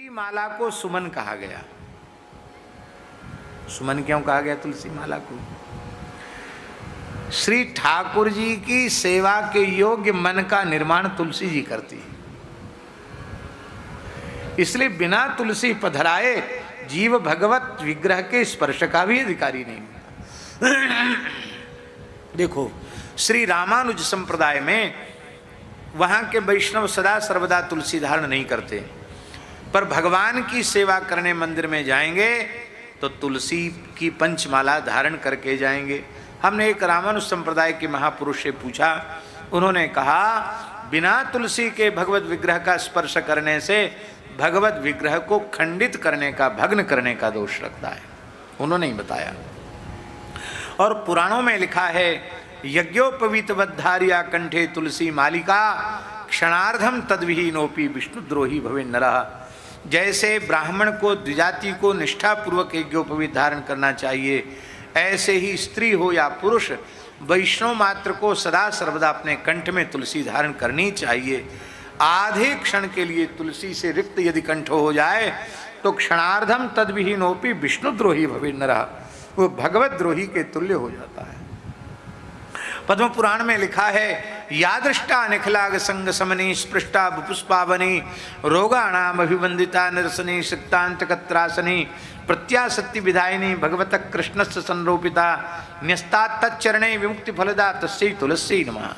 तुलसी माला को सुमन कहा गया। सुमन क्यों कहा गया तुलसी माला को? श्री ठाकुर जी की सेवा के योग्य मन का निर्माण तुलसी जी करती है, इसलिए बिना तुलसी पधराए जीव भगवत विग्रह के स्पर्श का भी अधिकारी नहीं होता। देखो श्री रामानुज संप्रदाय में वहां के वैष्णव सदा सर्वदा तुलसी धारण नहीं करते, पर भगवान की सेवा करने मंदिर में जाएंगे तो तुलसी की पंचमाला धारण करके जाएंगे। हमने एक रामानुज संप्रदाय के महापुरुष से पूछा, उन्होंने कहा बिना तुलसी के भगवत विग्रह का स्पर्श करने से भगवत विग्रह को खंडित करने का, भग्न करने का दोष लगता है। उन्होंने ही बताया। और पुराणों में लिखा है यज्ञोपवीतवद्धार्या कंठे तुलसी मालिका क्षणार्धम तद्विहीनोपि विष्णुद्रोही भवे नरः। जैसे ब्राह्मण को द्विजाति को निष्ठापूर्वक यज्ञोपवीत धारण करना चाहिए, ऐसे ही स्त्री हो या पुरुष वैष्णव मात्र को सदा सर्वदा अपने कंठ में तुलसी धारण करनी चाहिए। आधे क्षण के लिए तुलसी से रिक्त यदि कंठ हो जाए तो क्षणार्धम तद्विहीनोपि विष्णुद्रोही भवे नरः, वो भगवत द्रोही के तुल्य हो जाता है। पद्म पुराण में लिखा है यादृष्टा निखलाग संग समनी स्पृष्टा पुष्पावनी रोगाणाम अभिवंदिता निरसनी सिक्तांत कत्रासनी प्रत्यासक्ति विधायिनी भगवत कृष्णस्य संरोपिता न्यस्ता तच्चरणे विमुक्ति फलदा तस्यै तुलसी नमः।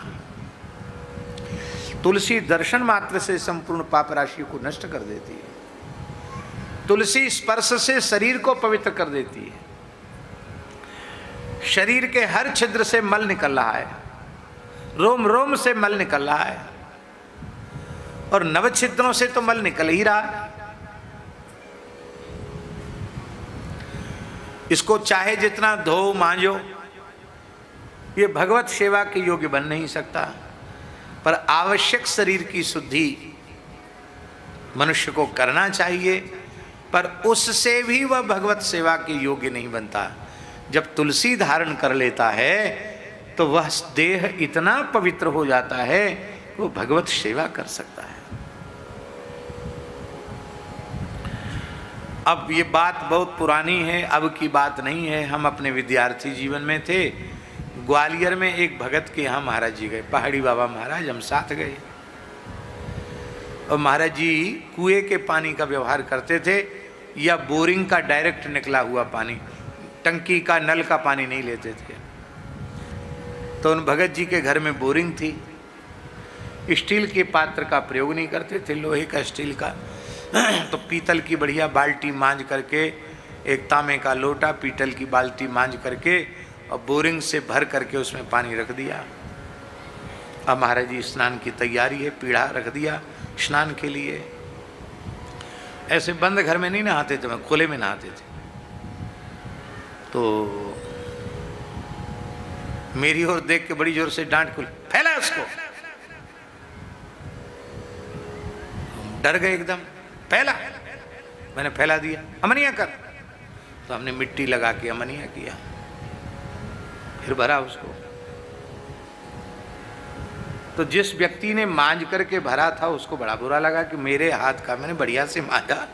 तुलसी दर्शन मात्र से संपूर्ण पाप राशि को नष्ट कर देती है। तुलसी स्पर्श से शरीर को पवित्र कर देती है। शरीर के हर छिद्र से मल निकल रहा है, रोम रोम से मल निकल रहा है, और नव छिद्रों से तो मल निकल ही रहा है। इसको चाहे जितना धो मांजो, ये भगवत सेवा के योग्य बन नहीं सकता। पर आवश्यक शरीर की शुद्धि मनुष्य को करना चाहिए, पर उससे भी वह भगवत सेवा के योग्य नहीं बनता। जब तुलसी धारण कर लेता है तो वह देह इतना पवित्र हो जाता है कि वो भगवत सेवा कर सकता है। अब ये बात बहुत पुरानी है, अब की बात नहीं है। हम अपने विद्यार्थी जीवन में थे, ग्वालियर में एक भगत के यहाँ महाराज जी गए, पहाड़ी बाबा महाराज, हम साथ गए। और महाराज जी कुएं के पानी का व्यवहार करते थे या बोरिंग का डायरेक्ट निकला हुआ पानी, टंकी का नल का पानी नहीं लेते थे। तो उन भगत जी के घर में बोरिंग थी। स्टील के पात्र का प्रयोग नहीं करते थे, लोहे का, स्टील का। तो पीतल की बढ़िया बाल्टी मांज करके, एक तांबे का लोटा पीतल की बाल्टी मांज करके और बोरिंग से भर करके उसमें पानी रख दिया। अब महाराज जी स्नान की तैयारी है, पीढ़ा रख दिया स्नान के लिए। ऐसे बंद घर में नहीं नहाते थे, मैं खुले में नहाते थे। तो मेरी ओर देख के बड़ी जोर से डांट खुली, फैला उसको। डर गए एकदम, फैला। मैंने फैला दिया, अमनिया कर। तो हमने मिट्टी लगा के अमनिया किया, फिर भरा उसको। तो जिस व्यक्ति ने मांज करके भरा था उसको बड़ा बुरा लगा कि मेरे हाथ का, मैंने बढ़िया से मांजा,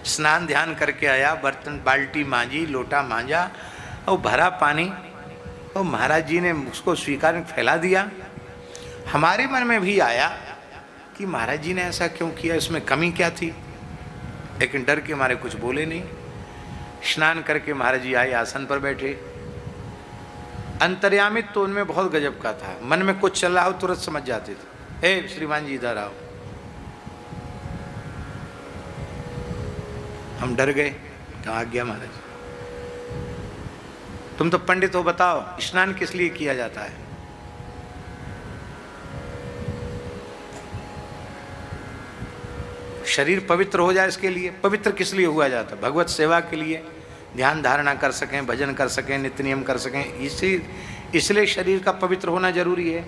स्नान ध्यान करके आया, बर्तन बाल्टी मांजी, लोटा मांजा और भरा पानी, और महाराज जी ने उसको स्वीकार फैला दिया। हमारे मन में भी आया कि महाराज जी ने ऐसा क्यों किया, इसमें कमी क्या थी, लेकिन डर के मारे कुछ बोले नहीं। स्नान करके महाराज जी आए, आसन पर बैठे। अंतर्यामित तो उनमें बहुत गजब का था, मन में कुछ चल रहा हो तुरंत समझ जाते थे। ए श्रीमान जी इधर आओ। हम डर गए, कहाँ आ गया महाराज, तुम तो पंडित हो, बताओ स्नान किस लिए किया जाता है? शरीर पवित्र हो जाए इसके लिए। पवित्र किस लिए हुआ जाता है? भगवत सेवा के लिए, ध्यान धारणा कर सकें, भजन कर सकें, नित्य नियम कर सकें, इसलिए शरीर का पवित्र होना जरूरी है।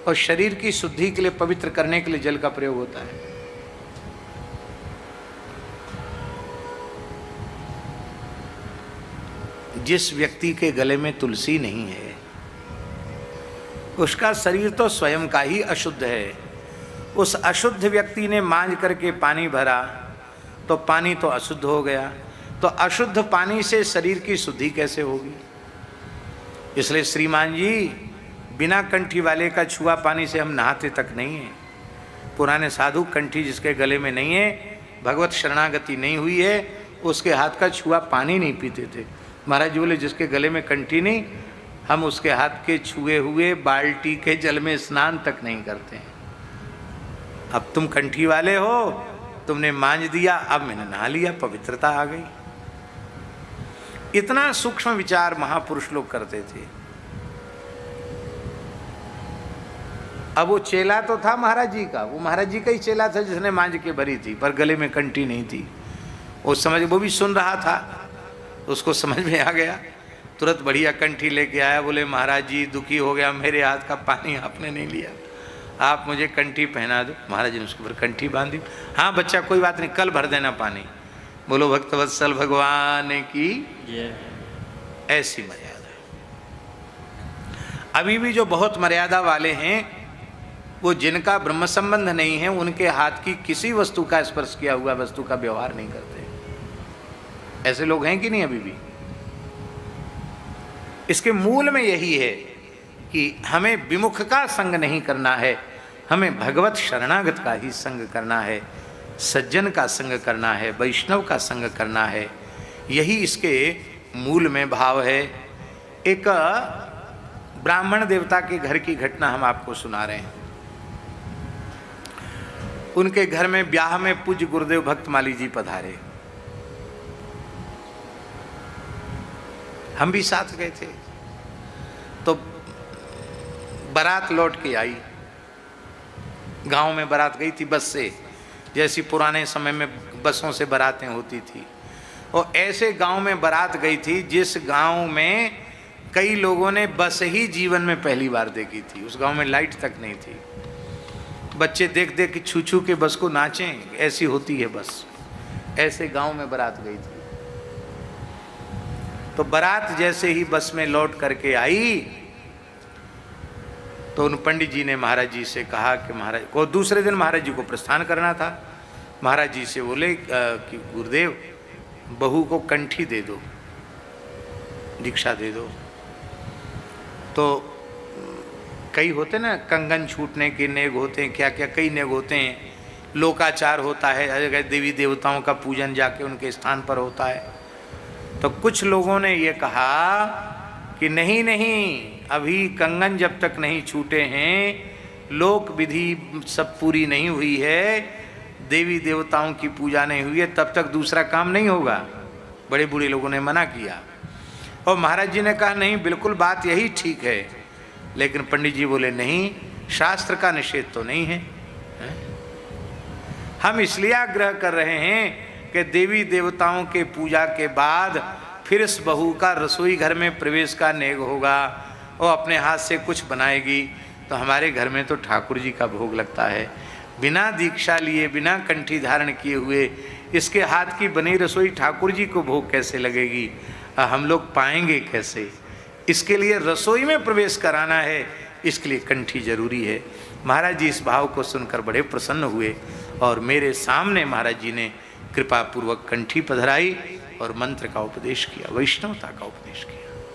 और शरीर की शुद्धि के लिए, पवित्र करने के लिए जल का प्रयोग होता है। जिस व्यक्ति के गले में तुलसी नहीं है उसका शरीर तो स्वयं का ही अशुद्ध है। उस अशुद्ध व्यक्ति ने मांज करके पानी भरा तो पानी तो अशुद्ध हो गया, तो अशुद्ध पानी से शरीर की शुद्धि कैसे होगी? इसलिए श्रीमान जी, बिना कंठी वाले का छुआ पानी से हम नहाते तक नहीं है। पुराने साधु कंठी जिसके गले में नहीं है, भगवत शरणागति नहीं हुई है, उसके हाथ का छुआ पानी नहीं पीते थे। महाराज जी बोले जिसके गले में कंठी नहीं, हम उसके हाथ के छुए हुए बाल्टी के जल में स्नान तक नहीं करते हैं। अब तुम कंठी वाले हो, तुमने मांझ दिया, अब मैंने नहा लिया, पवित्रता आ गई। इतना सूक्ष्म विचार महापुरुष लोग करते थे। अब वो चेला तो था महाराज जी का, वो महाराज जी का ही चेला था जिसने मांझ के भरी थी, पर गले में कंठी नहीं थी। वो समझ, वो भी सुन रहा था, उसको समझ में आ गया, तुरंत बढ़िया कंठी लेके आया। बोले महाराज जी दुखी हो गया, मेरे हाथ का पानी आपने नहीं लिया, आप मुझे कंठी पहना दो। महाराज जी ने उसके ऊपर कंठी बांध दी। हाँ बच्चा कोई बात नहीं, कल भर देना पानी। बोलो भक्तवत्सल भगवान की ऐसी मर्यादा। अभी भी जो बहुत मर्यादा वाले हैं, वो जिनका ब्रह्म संबंध नहीं है, उनके हाथ की किसी वस्तु का स्पर्श किया हुआ वस्तु का व्यवहार नहीं करते। ऐसे लोग हैं कि नहीं अभी भी? इसके मूल में यही है कि हमें विमुख का संग नहीं करना है, हमें भगवत शरणागत का ही संग करना है, सज्जन का संग करना है, वैष्णव का संग करना है। यही इसके मूल में भाव है। एक ब्राह्मण देवता के घर की घटना हम आपको सुना रहे हैं। उनके घर में ब्याह में पूज्य गुरुदेव भक्तमाली जी पधारे, हम भी साथ गए थे। तो बारात लौट के आई, गांव में बारात गई थी बस से, जैसी पुराने समय में बसों से बारातें होती थी। और ऐसे गांव में बारात गई थी जिस गांव में कई लोगों ने बस ही जीवन में पहली बार देखी थी। उस गांव में लाइट तक नहीं थी, बच्चे देख देख के छू छू के बस को नाचें, ऐसी होती है बस। ऐसे गांव में बारात गई थी। तो बारात जैसे ही बस में लौट करके आई, तो उन पंडित जी ने महाराज जी से कहा कि महाराज को दूसरे दिन महाराज जी को प्रस्थान करना था। महाराज जी से बोले कि गुरुदेव बहू को कंठी दे दो, दीक्षा दे दो। तो कई होते ना, कंगन छूटने के नेग होते हैं, क्या क्या कई नेग होते हैं। लोकाचार होता है, देवी देवताओं का पूजन जाके उनके स्थान पर होता है। तो कुछ लोगों ने ये कहा कि नहीं नहीं, अभी कंगन जब तक नहीं छूटे हैं, लोक विधि सब पूरी नहीं हुई है, देवी देवताओं की पूजा नहीं हुई है, तब तक दूसरा काम नहीं होगा। बड़े बूढ़े लोगों ने मना किया। और महाराज जी ने कहा नहीं, बिल्कुल बात यही ठीक है। लेकिन पंडित जी बोले नहीं, शास्त्र का निषेध तो नहीं है। हम इसलिए आग्रह कर रहे हैं कि देवी देवताओं के पूजा के बाद फिर इस बहू का रसोई घर में प्रवेश का नेग होगा, और अपने हाथ से कुछ बनाएगी। तो हमारे घर में तो ठाकुर जी का भोग लगता है, बिना दीक्षा लिए, बिना कंठी धारण किए हुए इसके हाथ की बनी रसोई ठाकुर जी को भोग कैसे लगेगी? हम लोग पाएंगे कैसे? इसके लिए रसोई में प्रवेश कराना है, इसके लिए कंठी जरूरी है। महाराज जी इस भाव को सुनकर बड़े प्रसन्न हुए, और मेरे सामने महाराज जी ने कृपा पूर्वक कंठी पधराई और मंत्र का उपदेश किया, वैष्णवता का उपदेश किया।